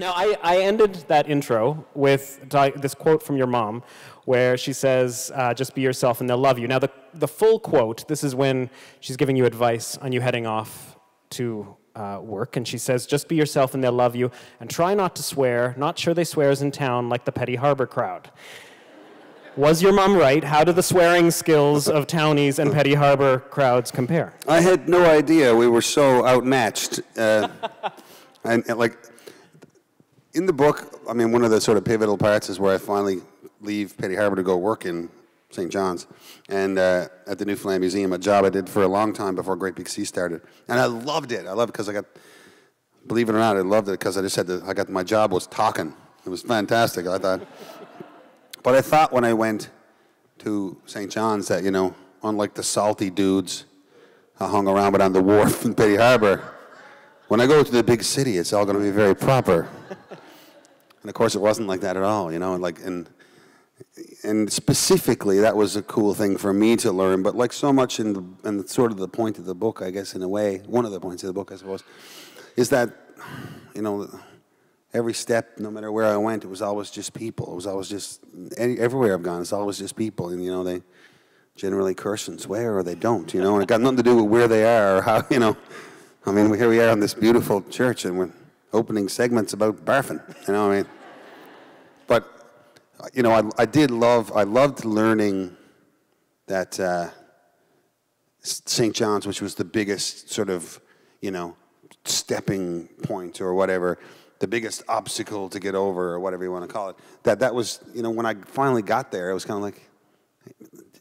Now, I ended that intro with this quote from your mom, where she says, just be yourself and they'll love you. Now, the full quote, this is when she's giving you advice on you heading off to work, and she says, just be yourself and they'll love you, and try not to swear. Not sure they swears in town like the Petty Harbour crowd. Was your mom right? How do the swearing skills of Townies and Petty Harbour crowds compare? I had no idea. We were so outmatched. And like, in the book, I mean, one of the sort of pivotal parts is where I finally leave Petty Harbour to go work in St. John's, and at the Newfoundland Museum, a job I did for a long time before Great Big Sea started. And I loved it. I loved it because I got, believe it or not, I loved it because I just had to, my job was talking. It was fantastic, I thought. But I thought when I went to St. John's that, you know, unlike the salty dudes I hung around with on the wharf in Petty Harbour, when I go to the big city, it's all going to be very proper. And of course, it wasn't like that at all, you know, and specifically, that was a cool thing for me to learn. But like so much and sort of the point of the book, I guess, in a way, one of the points of the book, I suppose, is that, you know, every step, no matter where I went, it was always just people. It was always just, everywhere I've gone, it's always just people. And, you know, they generally curse and swear, or they don't, you know, and it got nothing to do with where they are or how, you know. I mean, here we are in this beautiful church, and we're opening segments about barfing, you know what I mean? But, you know, I loved learning that St. John's, which was the biggest sort of, you know, stepping point or whatever, the biggest obstacle to get over or whatever you want to call it, that was, you know, when I finally got there, it was kind of like,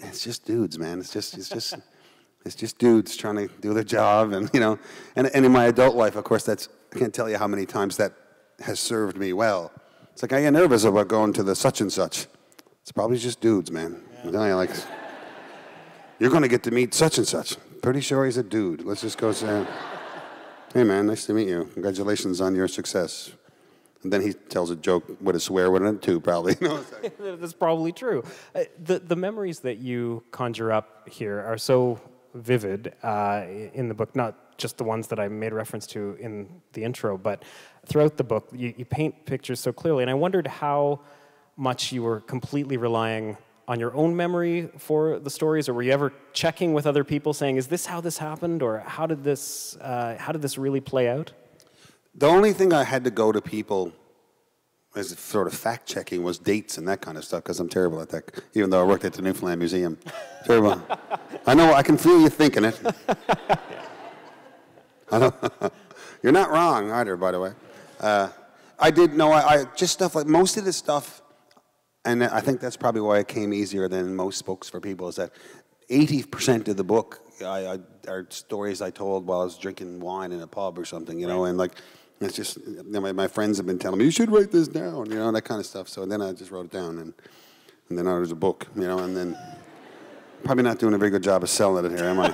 it's just dudes, man. It's just dudes trying to do their job, and, you know, and in my adult life, of course, I can't tell you how many times that has served me well. It's like, I get nervous about going to the such and such. It's probably just dudes, man. Yeah. I'm telling you, like, you're going to get to meet such and such. Pretty sure he's a dude. Let's just go say, hey, man, nice to meet you. Congratulations on your success. And then he tells a joke with a swear word in it too, probably. That's probably true. The memories that you conjure up here are so vivid in the book, not just the ones that I made reference to in the intro, but throughout the book, you paint pictures so clearly. And I wondered how much you were completely relying on your own memory for the stories, or were you ever checking with other people saying, is this how this happened, or how did this really play out? The only thing I had to go to people as sort of fact-checking was dates and that kind of stuff, because I'm terrible at that, even though I worked at the Newfoundland Museum. Terrible. I know, I can feel you thinking it. I know. You're not wrong either, by the way. I did know, I just stuff like, most of this stuff, and I think that's probably why it came easier than most books for people, is that 80% of the book are stories I told while I was drinking wine in a pub or something, you know, and like, it's just, you know, my friends have been telling me, you should write this down, you know, that kind of stuff. So then I just wrote it down, and then now there's a book, you know, and then probably not doing a very good job of selling it here, am I?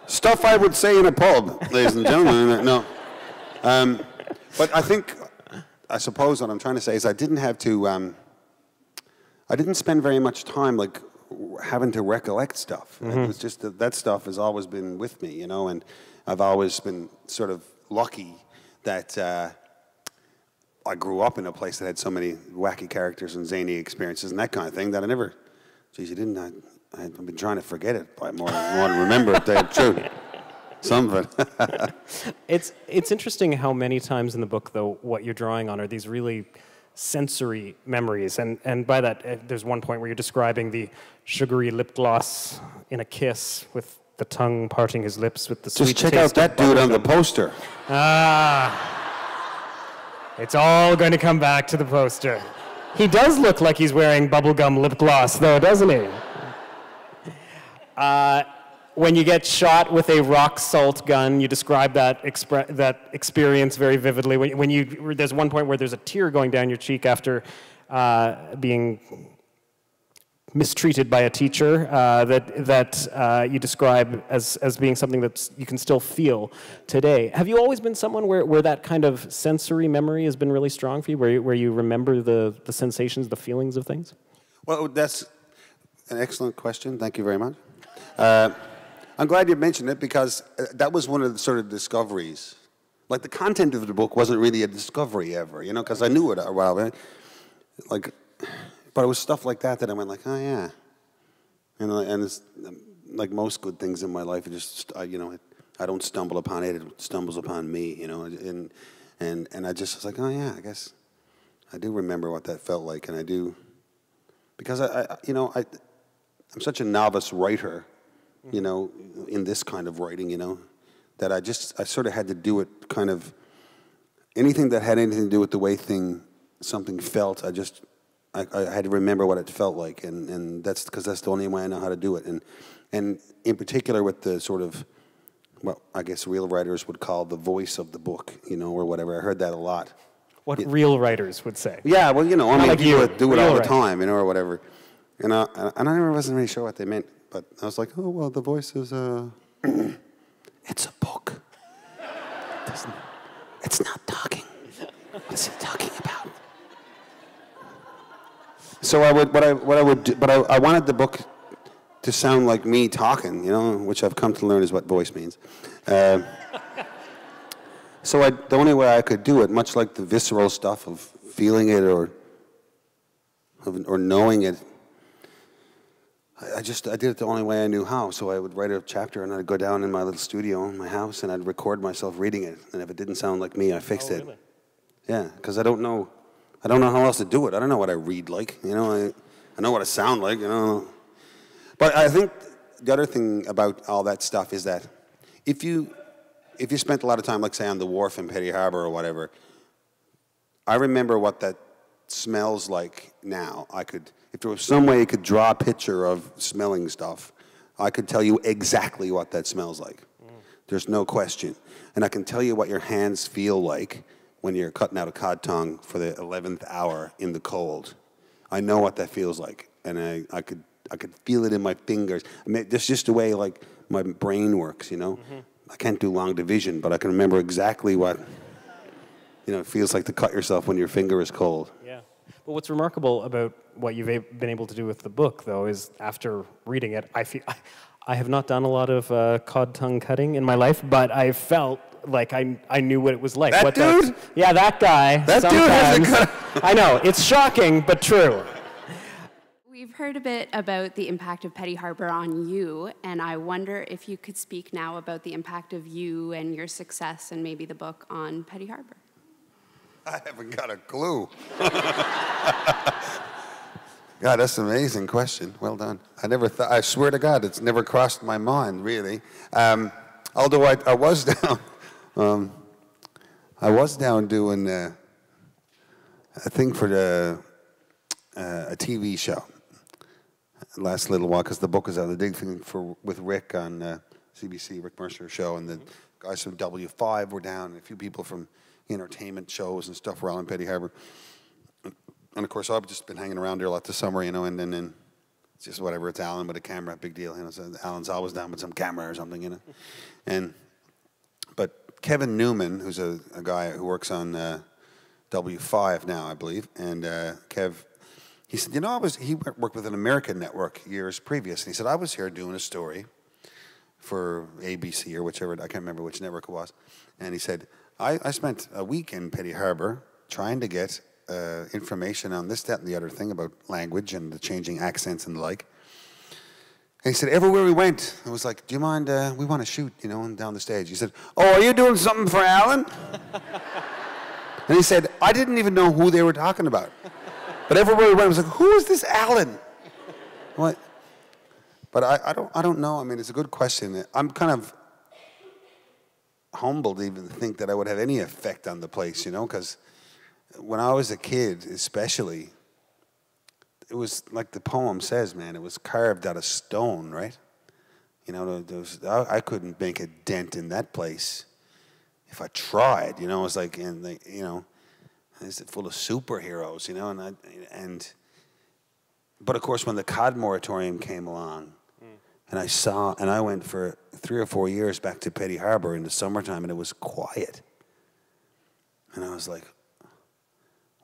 Stuff I would say in a pub, ladies and gentlemen. No. But I suppose what I'm trying to say is I didn't have to, I didn't spend very much time, like, having to recollect stuff. Mm-hmm. It was just that stuff has always been with me, you know, and I've always been sort of lucky that I grew up in a place that had so many wacky characters and zany experiences and that kind of thing that I never, geez, I've been trying to forget it by more than remember it, to tell you the truth. Some of it. It's interesting how many times in the book, though, what you're drawing on are these really sensory memories, and by that, there's one point where you're describing the sugary lip gloss in a kiss with the tongue parting his lips with the sweet taste. Just check out that dude on the poster. It's all going to come back to the poster. He does look like he's wearing bubblegum lip gloss, though, doesn't he? When you get shot with a rock salt gun, you describe that experience very vividly. There's one point where there's a tear going down your cheek after being mistreated by a teacher that you describe as being something that you can still feel today. Have you always been someone where that kind of sensory memory has been really strong for you, where you remember the sensations, the feelings of things? Well, that's an excellent question. Thank you very much. I'm glad you mentioned it because that was one of the sort of discoveries. Like the content of the book wasn't really a discovery ever, because I knew it a while back. Like, but it was stuff like that I went like, oh yeah, and it's like most good things in my life. It just I don't stumble upon it; it stumbles upon me, and I just was like, oh yeah, I guess I do remember what that felt like, and I do because I'm such a novice writer. In this kind of writing, that I sort of had to do it kind of, anything that had anything to do with the way something felt, I had to remember what it felt like, and that's because that's the only way I know how to do it, and in particular with the sort of, what I guess real writers would call the voice of the book, or whatever. I heard that a lot. What real writers would say. Yeah, well, I mean, like do it all the writers. time, or whatever. And I never wasn't really sure what they meant. But I was like, oh, well, the voice is it's a book. It's not talking. What's it talking about? So I wanted the book to sound like me talking, which I've come to learn is what voice means. So the only way I could do it, much like the visceral stuff of feeling it or knowing it, I did it the only way I knew how. So I would write a chapter, and I'd go down in my little studio in my house, and I'd record myself reading it. And if it didn't sound like me, I fixed it. Really? Yeah, because I don't know how else to do it. I don't know what I read like. I know what I sound like. But I think the other thing about all that stuff is that if you spent a lot of time, like say on the wharf in Petty Harbour or whatever, I remember what that smells like now. If there was some way you could draw a picture of smelling stuff, I could tell you exactly what that smells like. There's no question. And I can tell you what your hands feel like when you're cutting out a cod tongue for the 11th hour in the cold. I know what that feels like, and I could feel it in my fingers. I mean, that's just the way like my brain works, I can't do long division, but I can remember exactly what it feels like to cut yourself when your finger is cold. Yeah. But what's remarkable about what you've been able to do with the book, though, is after reading it, I have not done a lot of cod tongue cutting in my life, but I felt like I knew what it was like. That dude? Yeah, that guy. That dude has a cut. I know, it's shocking, but true. We've heard a bit about the impact of Petty Harbour on you, and I wonder if you could speak now about the impact of you and your success and maybe the book on Petty Harbour. I haven't got a clue. God, that's an amazing question. Well done. I swear to God, it's never crossed my mind, really. Although I was down, doing a thing for a TV show last little while, because the book is out. The big thing with Rick on CBC, Rick Mercer show, and the guys from W5 were down, and a few people from entertainment shows and stuff were out in Petty Harbour. And of course, I've just been hanging around there a lot this summer, and then it's just whatever. It's Alan with a camera, big deal. So Alan's always down with some camera or something, But Kevin Newman, who's a guy who works on W5 now, I believe, and Kev, he said, he worked with an American network years previous, and he said, I was here doing a story for ABC or whichever, I can't remember which network it was, and he said, I spent a week in Petty Harbour trying to get information on this, that, and the other thing about language and the changing accents and the like. And he said, everywhere we went, I was like, do you mind, we want to shoot, down the stage. He said, oh, are you doing something for Alan? And he said, I didn't even know who they were talking about. But everywhere we went, I was like, who is this Alan? What? But I don't know. I mean, it's a good question. I'm kind of humbled to even think that I would have any effect on the place, because when I was a kid, especially, it was like the poem says, man, it was carved out of stone, right? I couldn't make a dent in that place if I tried, it was like, is it full of superheroes, but of course when the cod moratorium came along, and I went for 3 or 4 years back to Petty Harbour in the summertime, and it was quiet. And I was like,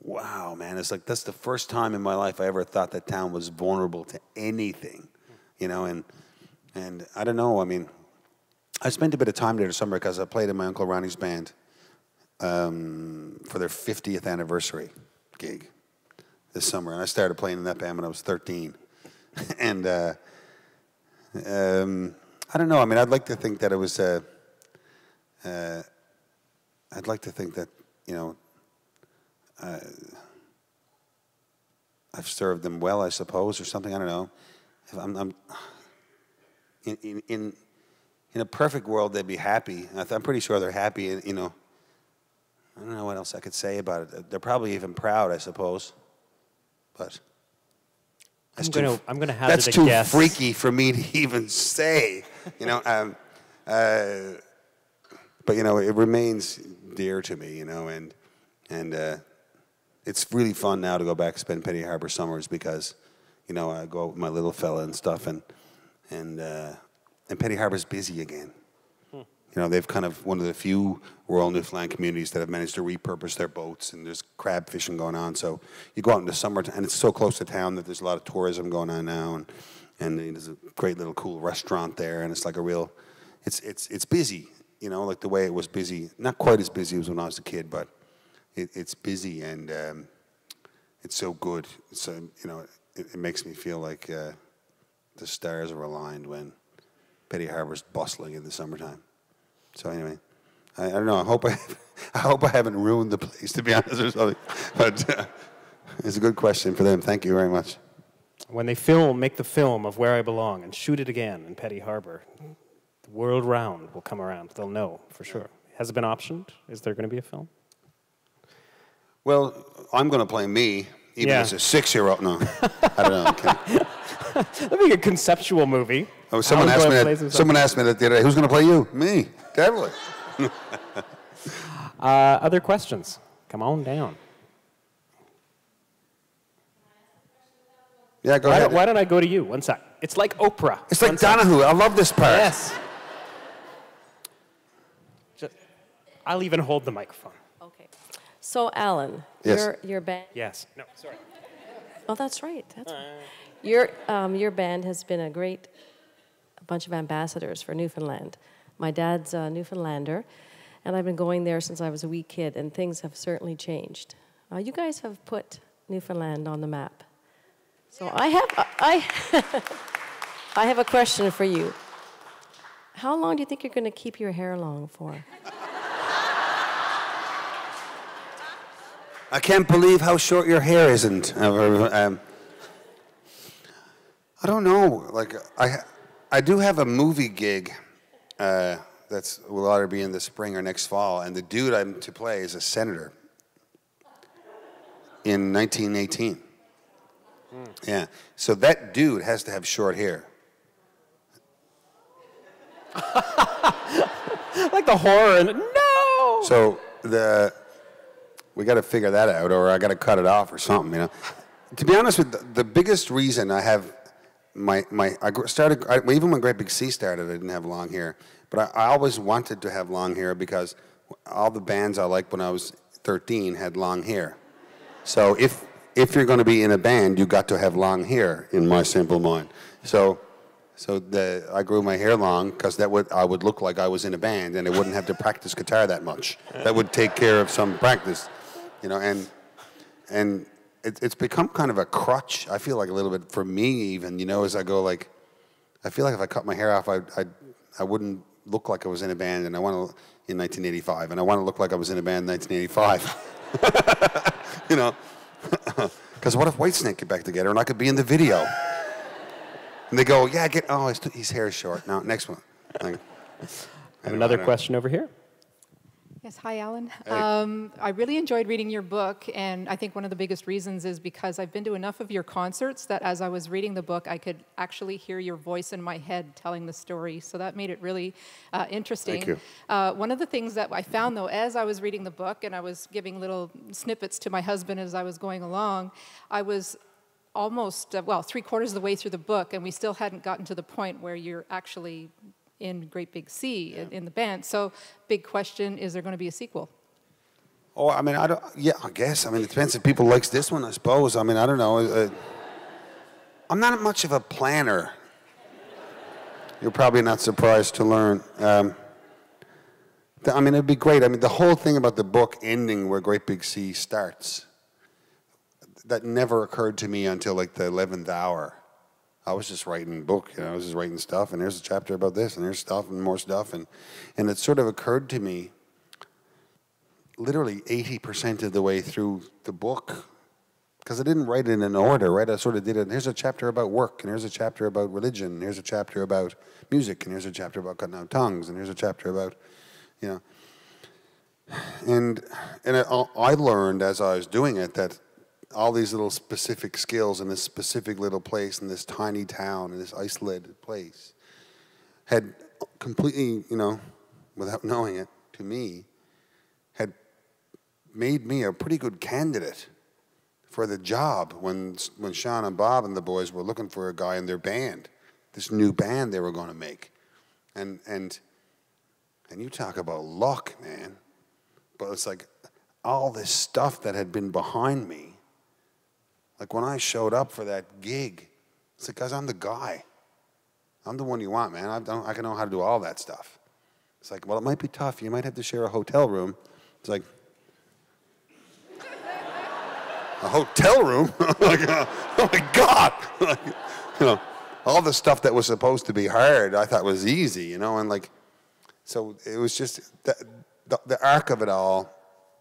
wow, man, it's like that's the first time in my life I ever thought that town was vulnerable to anything, and I don't know, I mean, I spent a bit of time there this summer because I played in my Uncle Ronnie's band for their 50th anniversary gig this summer. And I started playing in that band when I was 13. And I don't know. I mean, I'd like to think that it was... I'd like to think that, you know, I've served them well, I suppose, or something. I don't know. If I'm in a perfect world, they'd be happy. I'm pretty sure they're happy. You know, I don't know what else I could say about it. They're probably even proud, I suppose. But I'm going to hazard a guess. That's too freaky for me to even say. You know, but you know, it remains dear to me. You know, and it's really fun now to go back and spend Petty Harbour summers because, you know, I go out with my little fella and stuff, and Petty Harbour's busy again. You know, they've kind of one of the few rural Newfoundland communities that have managed to repurpose their boats, and there's crab fishing going on. So you go out in the summer, and it's so close to town that there's a lot of tourism going on now, and there's a great little cool restaurant there, and it's like a real, it's busy. You know, like the way it was busy, not quite as busy as when I was a kid, but it's busy, and it's so good. So, you know, it makes me feel like the stars are aligned when Petty Harbour's bustling in the summertime. So anyway, I don't know. I hope I haven't ruined the place, to be honest, or something. But it's a good question for them. Thank you very much. When they make the film of Where I Belong and shoot it again in Petty Harbour, the world round will come around. They'll know for sure. Has it been optioned? Is there going to be a film? Well, I'm going to play me, even as a 6-year-old. No, I don't know. Okay. That'd be a conceptual movie. Oh, someone asked me that the other day. Who's going to play you? Me, definitely. Other questions? Come on down. Yeah, go ahead. Why don't I go to you? One sec. It's like Oprah. It's like Donahue. I love this part. Yes. I'll even hold the microphone. Okay. So, Alan, yes. your band... Yes. No, sorry. Oh, that's right. That's right. Your band has been a bunch of ambassadors for Newfoundland. My dad's a Newfoundlander, and I've been going there since I was a wee kid, and things have certainly changed. You guys have put Newfoundland on the map. So I have a question for you. How long do you think you're going to keep your hair long for? I can't believe how short your hair isn't. I don't know. Like I do have a movie gig will either be in the spring or next fall, and the dude I'm to play is a senator in 1918. Yeah. So that dude has to have short hair. Like the horror. No. So we got to figure that out, or I got to cut it off or something, you know. To be honest with the biggest reason I have even when Great Big Sea started, I didn't have long hair, but I always wanted to have long hair because all the bands I liked when I was 13 had long hair. So if you're going to be in a band, you got to have long hair, in my simple mind. So I grew my hair long because I would look like I was in a band, and I wouldn't have to practice guitar that much. That would take care of some practice, you know. And it's become kind of a crutch. I feel like a little bit for me, even, you know, as I go. Like, I feel like if I cut my hair off, I wouldn't look like I was in a band, and I want to in 1985, and I want to look like I was in a band in 1985. You know, because what if Whitesnake get back together and I could be in the video? And they go, yeah, his hair is short. Now, next one. I have another question over here. Yes, hi, Alan. Hey. I really enjoyed reading your book, and I think one of the biggest reasons is because I've been to enough of your concerts that as I was reading the book, I could actually hear your voice in my head telling the story, so that made it really interesting. Thank you. One of the things that I found, though, as I was reading the book, and I was giving little snippets to my husband as I was going along, I was almost, 3/4 of the way through the book, and we still hadn't gotten to the point where you're actually in Great Big Sea in the band. So, big question, is there going to be a sequel? Oh, I mean, I guess. I mean, it depends if people likes this one, I suppose. I mean, I don't know. I'm not much of a planner. you're probably not surprised to learn. I mean, it'd be great. I mean, the whole thing about the book ending where Great Big Sea starts, that never occurred to me until like the 11th hour. I was just writing a book, I was just writing stuff, and there's a chapter about this, and there's stuff, and more stuff, and it sort of occurred to me literally 80% of the way through the book, because I didn't write it in order, right? I sort of did it. Here's a chapter about work, and here's a chapter about religion, and here's a chapter about music, and here's a chapter about cutting out tongues, and here's a chapter about, and I learned as I was doing it that all these little specific skills in this specific little place, in this tiny town, in this isolated place, had completely, without knowing it, to me, had made me a pretty good candidate for the job when Sean and Bob and the boys were looking for a guy in their band, this new band they were going to make. And you talk about luck, man. But it's like all this stuff that had been behind me. Like when I showed up for that gig, it's like, guys, I'm the guy. I'm the one you want, man. I can know how to do all that stuff. It's like, well, it might be tough. You might have to share a hotel room. It's like, a hotel room? Like, oh my God. Like, all the stuff that was supposed to be hard, I thought was easy, and like, so it was just, the arc of it all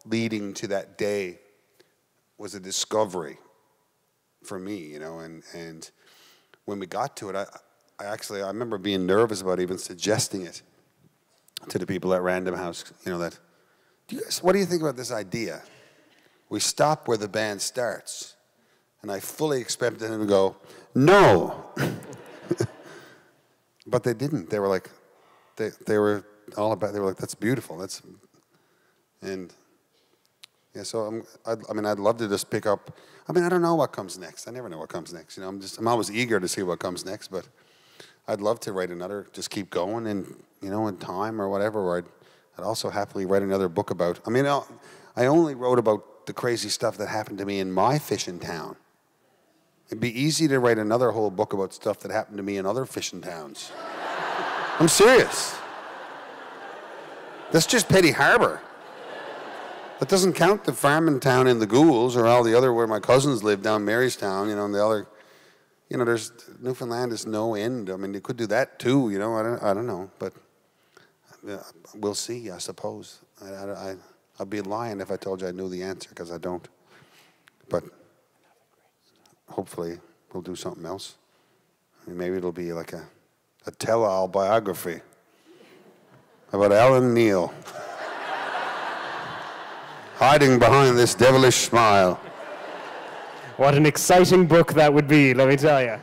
leading to that day was a discovery for me, and when we got to it, I remember being nervous about even suggesting it to the people at Random House, that, what do you think about this idea? We stop where the band starts. And I fully expected them to go, no. But they didn't. They were like, they were all about, they were like, that's beautiful. And yeah, so I'd love to just pick up. I don't know what comes next. I never know what comes next. I'm always eager to see what comes next, but I'd love to write another, just keep going and, in time or whatever, or I'd also happily write another book about, I only wrote about the crazy stuff that happened to me in my fishing town. It'd be easy to write another whole book about stuff that happened to me in other fishing towns. I'm serious. That's just Petty Harbour. That doesn't count the farming town in the Ghouls or all the other where my cousins live down Marystown, and the other, there's Newfoundland is no end. You could do that too, I don't know, but we'll see, I suppose. I'd be lying if I told you I knew the answer, because I don't. But hopefully we'll do something else. Maybe it'll be like a tell-all biography about Alan Neal. Hiding behind this devilish smile. What an exciting book that would be, let me tell you.